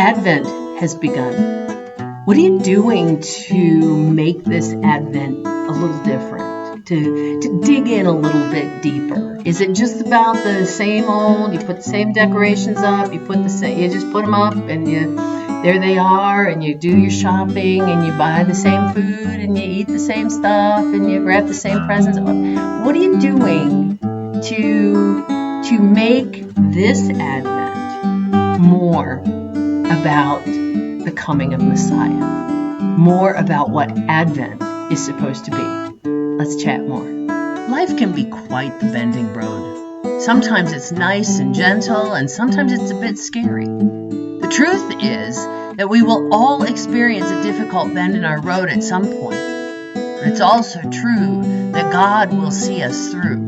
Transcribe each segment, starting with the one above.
Advent has begun. What are you doing to make this Advent a little different? To dig in a little bit deeper? Is it just about the same old? You put the same decorations up, you just put them up, and there they are, and you do your shopping, and you buy the same food, and you eat the same stuff, and you wrap the same presents. What are you doing to make this Advent more about the coming of Messiah, more about what Advent is supposed to be? Let's chat more. Life can be quite the bending road. Sometimes it's nice and gentle, and sometimes it's a bit scary. The truth is that we will all experience a difficult bend in our road at some point. But it's also true that God will see us through.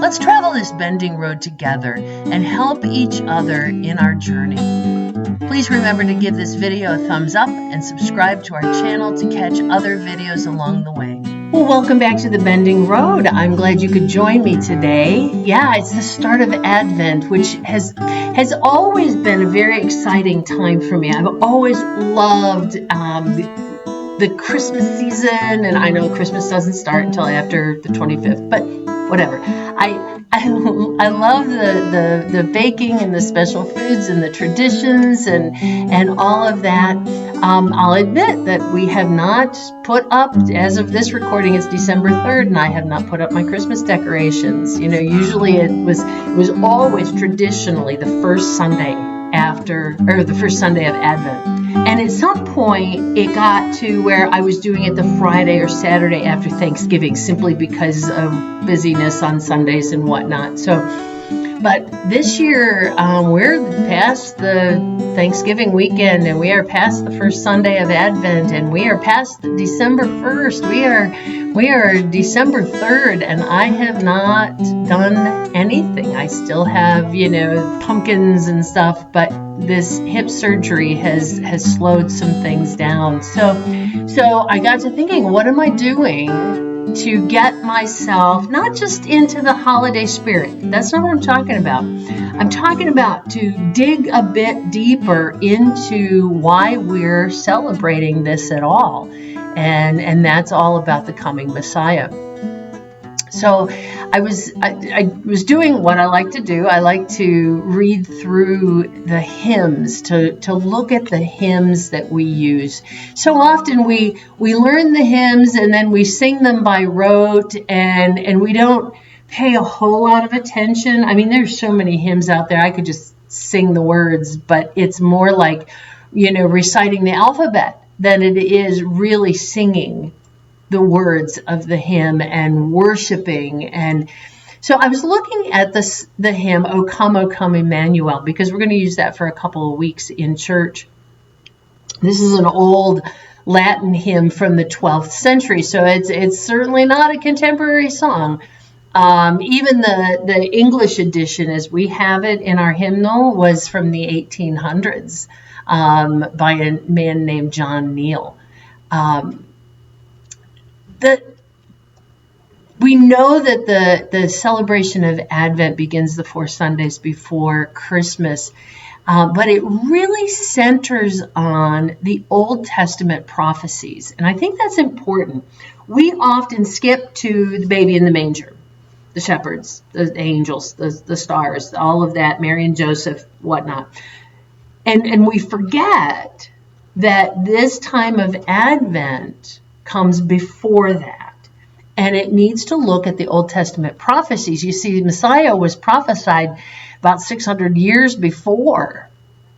Let's travel this bending road together and help each other in our journey. Please remember to give this video a thumbs up and subscribe to our channel to catch other videos along the way. Well, welcome back to the Bending Road. I'm glad you could join me today. Yeah, it's the start of Advent, which has always been a very exciting time for me. I've always loved the Christmas season, and I know Christmas doesn't start until after the 25th, but whatever. I love the baking and the special foods and the traditions and all of that. I'll admit that we have not put up, as of this recording, it's December 3rd, and I have not put up my Christmas decorations. You know, usually it was always traditionally the first Sunday the first Sunday of Advent. And at some point, it got to where I was doing it the Friday or Saturday after Thanksgiving, simply because of busyness on Sundays and whatnot. But this year, we're past the Thanksgiving weekend, and we are past the first Sunday of Advent, and we are past December 1st. We are December 3rd, and I have not done anything. I still have, pumpkins and stuff, but this hip surgery has slowed some things down. So I got to thinking, what am I doing to get myself not just into the holiday spirit? That's not what I'm talking about. I'm talking about to dig a bit deeper into why we're celebrating this at all. And that's all about the coming Messiah. So I was doing what I like to do. I like to read through the hymns, to look at the hymns that we use. So often we learn the hymns and then we sing them by rote, and we don't pay a whole lot of attention. I mean, there's so many hymns out there. I could just sing the words, but it's more like, reciting the alphabet than it is really singing the words of the hymn and worshiping. And so I was looking at the hymn, O Come, Emmanuel, because we're going to use that for a couple of weeks in church. This is an old Latin hymn from the 12th century, so it's certainly not a contemporary song. Even the English edition, as we have it in our hymnal, was from the 1800s by a man named John Neal. We know that the celebration of Advent begins the 4 Sundays before Christmas, but it really centers on the Old Testament prophecies, and I think that's important. We often skip to the baby in the manger, the shepherds, the angels, the stars, all of that, Mary and Joseph, whatnot, and we forget that this time of Advent comes before that. And it needs to look at the Old Testament prophecies. You see, Messiah was prophesied about 600 years before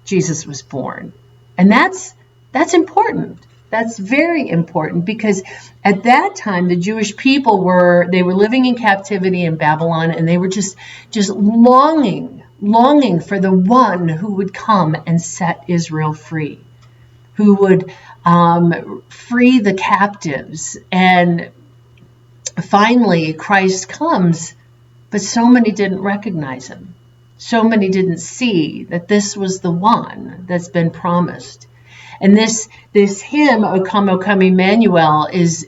Jesus was born. And that's important. That's very important, because at that time, the Jewish people were living in captivity in Babylon, and they were just longing for the one who would come and set Israel free, who would free the captives. And finally, Christ comes, but so many didn't recognize him. So many didn't see that this was the one that's been promised. And this hymn, O Come, Emmanuel, is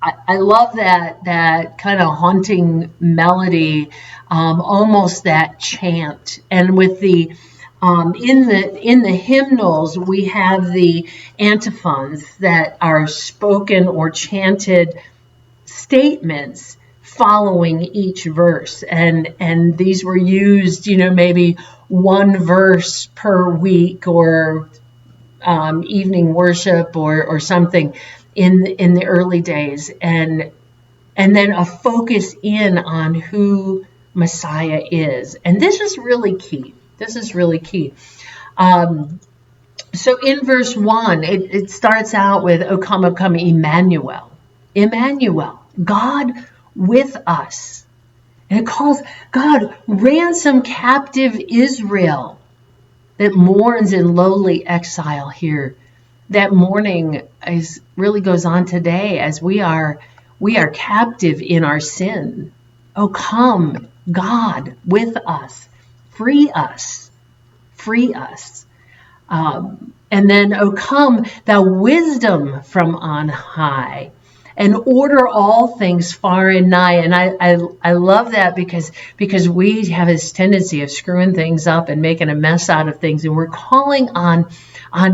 I love that kind of haunting melody, almost that chant. And with the In the hymnals, we have the antiphons that are spoken or chanted statements following each verse, and these were used, maybe one verse per week, or evening worship, or something in the early days, and then a focus in on who Messiah is. And this is really key. So in verse 1, it starts out with, O come, Emmanuel. Emmanuel, God with us. And it calls God, ransom captive Israel that mourns in lowly exile here. That mourning really goes on today, as we are captive in our sin. Oh, come, God with us. Free us. And then, oh, come, thou wisdom from on high, and order all things far and nigh. And I love that, because we have this tendency of screwing things up and making a mess out of things, and we're calling on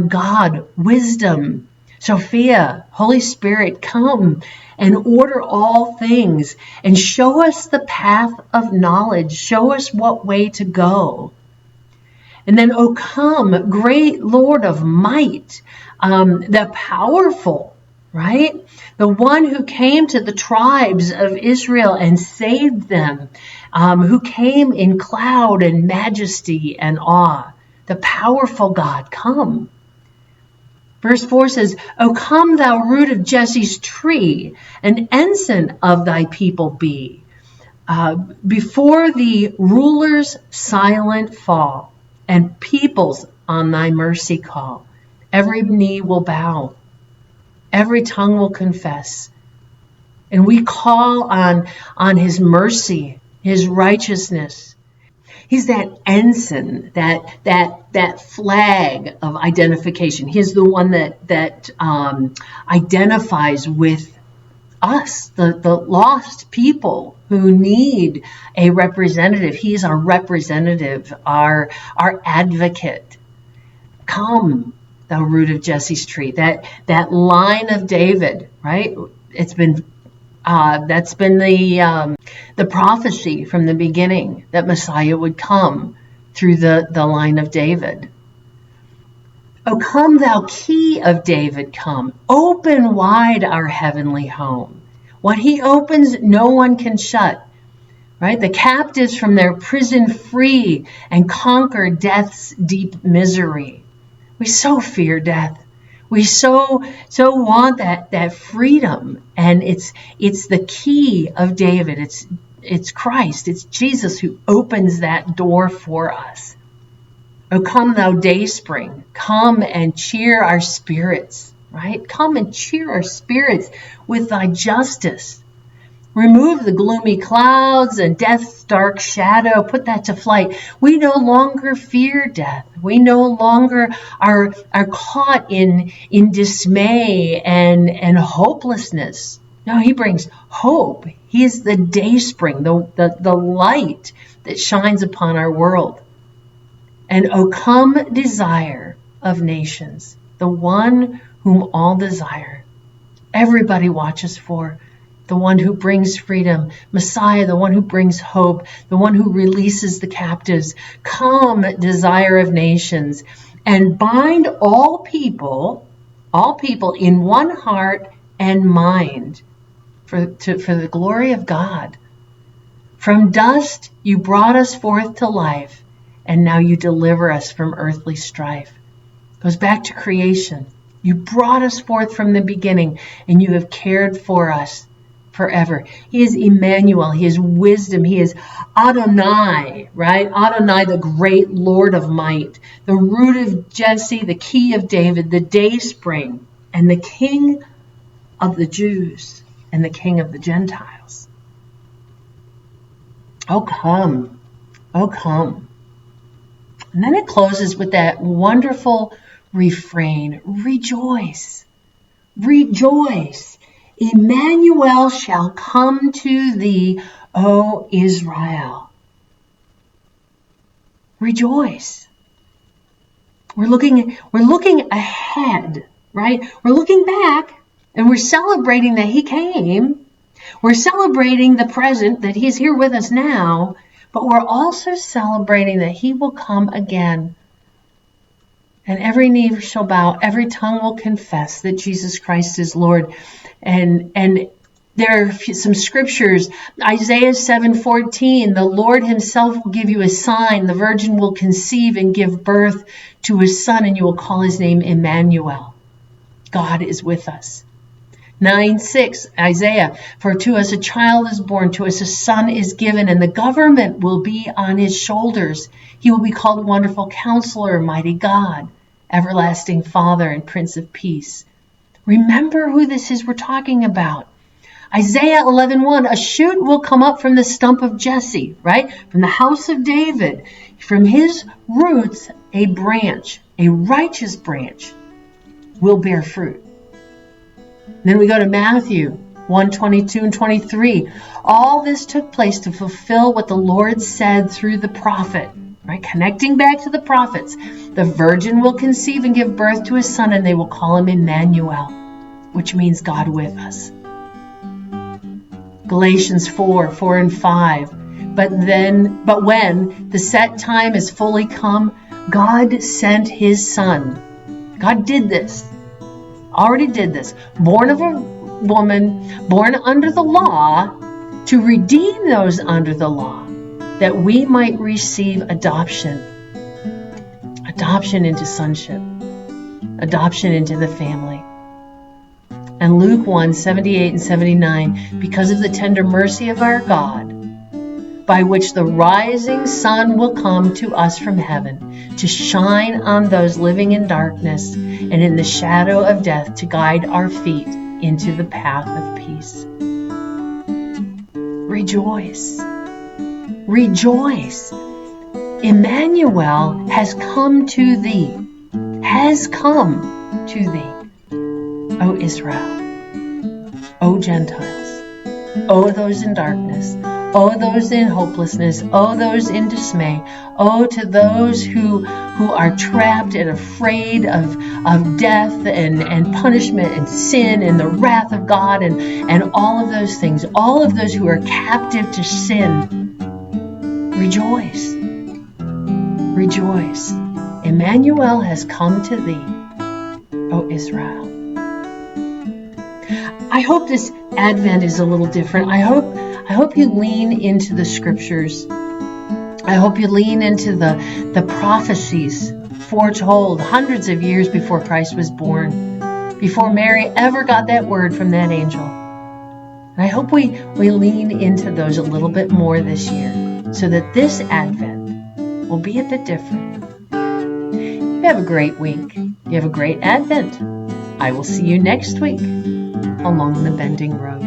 God, wisdom. Sophia, Holy Spirit, come and order all things and show us the path of knowledge. Show us what way to go. And then, O come, great Lord of might, the powerful, right? The one who came to the tribes of Israel and saved them, who came in cloud and majesty and awe. The powerful God, come. Verse 4 says, O come, thou root of Jesse's tree, an ensign of thy people be. Before the rulers silent fall, and peoples on thy mercy call. Every knee will bow, every tongue will confess. And we call on his mercy, his righteousness. He's that ensign, that flag of identification. He's the one that identifies with us, the lost people who need a representative. He's our representative, our advocate. Come, thou root of Jesse's tree. That line of David, right? It's been that's been the prophecy from the beginning, that Messiah would come through the line of David. O come, thou key of David, come. Open wide our heavenly home. What he opens, no one can shut. Right? The captives from their prison free, and conquer death's deep misery. We so fear death. We so want that freedom. And it's the key of David. It's Christ. It's Jesus who opens that door for us. O come, thou dayspring, come and cheer our spirits, right? Come and cheer our spirits with thy justice. Remove the gloomy clouds and death's dark shadow. Put that to flight. We no longer fear death. We no longer are caught in dismay and hopelessness. No, he brings hope. He is the dayspring, the light that shines upon our world. And O come, desire of nations, the one whom all desire. Everybody watches for, the one who brings freedom, Messiah, the one who brings hope, the one who releases the captives. Come, desire of nations, and bind all people in one heart and mind for the glory of God. From dust you brought us forth to life, and now you deliver us from earthly strife. Goes back to creation. You brought us forth from the beginning, and you have cared for us forever. He is Emmanuel. He is wisdom. He is Adonai, right? Adonai, the great Lord of might, the root of Jesse, the key of David, the dayspring, and the King of the Jews and the King of the Gentiles. Oh, come. Oh, come. And then it closes with that wonderful refrain, rejoice, rejoice. Emmanuel shall come to thee, O Israel. Rejoice. We're looking ahead, right? We're looking back and we're celebrating that he came. We're celebrating the present, that he's here with us now, but we're also celebrating that he will come again. And every knee shall bow, every tongue will confess that Jesus Christ is Lord. And there are some scriptures. Isaiah 7:14, the Lord himself will give you a sign. The virgin will conceive and give birth to a son, and you will call his name Emmanuel. God is with us. 9:6, Isaiah, for to us a child is born, to us a son is given, and the government will be on his shoulders. He will be called Wonderful Counselor, Mighty God, Everlasting Father, and Prince of Peace. Remember who this is we're talking about. Isaiah 11:1, a shoot will come up from the stump of Jesse, right? From the house of David. From his roots, a branch, a righteous branch, will bear fruit. Then we go to Matthew 1:22 and 23. All this took place to fulfill what the Lord said through the prophet, right? Connecting back to the prophets. The virgin will conceive and give birth to a son, and they will call him Emmanuel, which means God with us. Galatians 4:4 and 5. But when the set time is fully come, God sent his son. God did this. Already did this. Born of a woman, born under the law, to redeem those under the law, that we might receive adoption. Adoption into sonship. Adoption into the family. And Luke 1:78 and 79, because of the tender mercy of our God, by which the rising sun will come to us from heaven, to shine on those living in darkness and in the shadow of death, to guide our feet into the path of peace. Rejoice. Rejoice. Emmanuel has come to thee. Has come to thee. O Israel, O Gentiles, O those in darkness, O those in hopelessness, O those in dismay, O to those who are trapped and afraid of death and punishment and sin and the wrath of God and all of those things, all of those who are captive to sin. Rejoice. Rejoice. Emmanuel has come to thee, O Israel. I hope this Advent is a little different. I hope you lean into the scriptures. I hope you lean into the prophecies foretold hundreds of years before Christ was born, before Mary ever got that word from that angel. And I hope we lean into those a little bit more this year, so that this Advent will be a bit different. You have a great week. You have a great Advent. I will see you next week along the bending road.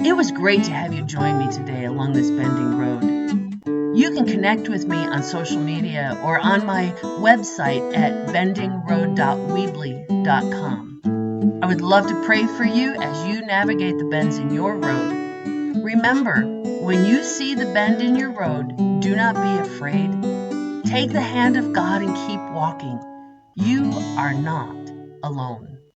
It was great to have you join me today along this bending road. You can connect with me on social media or on my website at bendingroad.weebly.com. I would love to pray for you as you navigate the bends in your road. Remember, when you see the bend in your road, do not be afraid. Take the hand of God and keep walking. You are not alone.